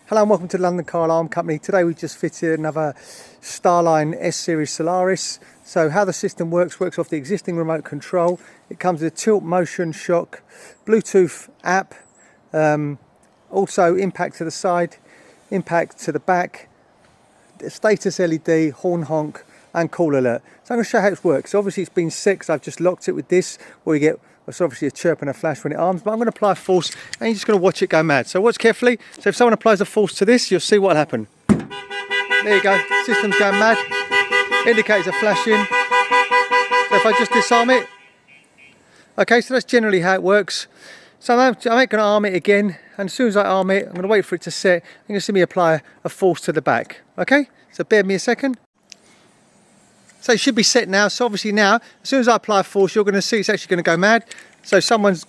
Hello and welcome to the London Car Alarm Company. Today we just fitted another Starline S series Solaris. So how the system works off the existing remote control. It comes with a tilt motion shock, Bluetooth app, also impact to the side, impact to the back, status LED, horn honk and call alert. So I'm going to show you how it works. So obviously it's been set, so I've just locked it with this, where you get it's obviously a chirp and a flash when it arms, but I'm going to apply force and you're just going to watch it go mad. So watch carefully. So if someone applies a force to this, you'll see what will happen. There you go, system's going mad. Indicators are flashing. So if I just disarm it, okay, so that's generally how it works. So I'm going to arm it again, and as soon as I arm it, I'm going to wait for it to set. You're going to see me apply a force to the back. Okay, so bear with me a second. So it should be set now. So obviously now, as soon as I apply force, you're going to see it's actually going to go mad. So someone's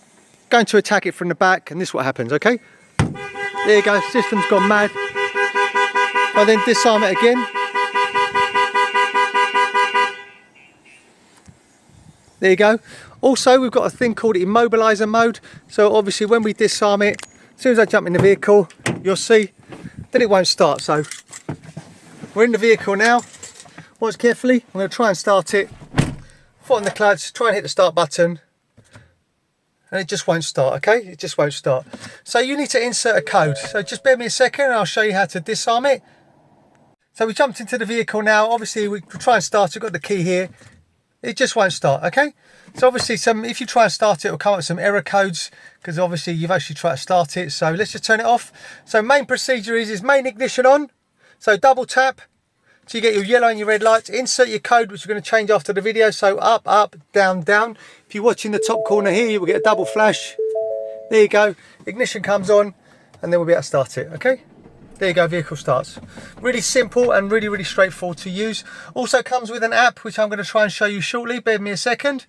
going to attack it from the back, and this is what happens, okay? There you go, system's gone mad. I then disarm it again. There you go. Also, we've got a thing called immobilizer mode. So obviously when we disarm it, as soon as I jump in the vehicle, you'll see that it won't start. So we're in the vehicle now. Watch carefully. I'm going to try and start it. Foot on the clutch, try and hit the start button. And it just won't start, okay? It just won't start. So you need to insert a code. So just bear me a second and I'll show you how to disarm it. So we jumped into the vehicle now. Obviously we try and start it, got the key here. It just won't start, okay? So obviously if you try and start it, it'll come up with some error codes because obviously you've actually tried to start it. So let's just turn it off. So main procedure is main ignition on. So double tap. So you get your yellow and your red lights. Insert your code, which we're going to change after the video. So up, up, down, down. If you watch in the top corner here, you will get a double flash. There you go. Ignition comes on, and then we'll be able to start it, okay? There you go, vehicle starts. Really simple and really straightforward to use. Also comes with an app, which I'm going to try and show you shortly. Bear with me a second.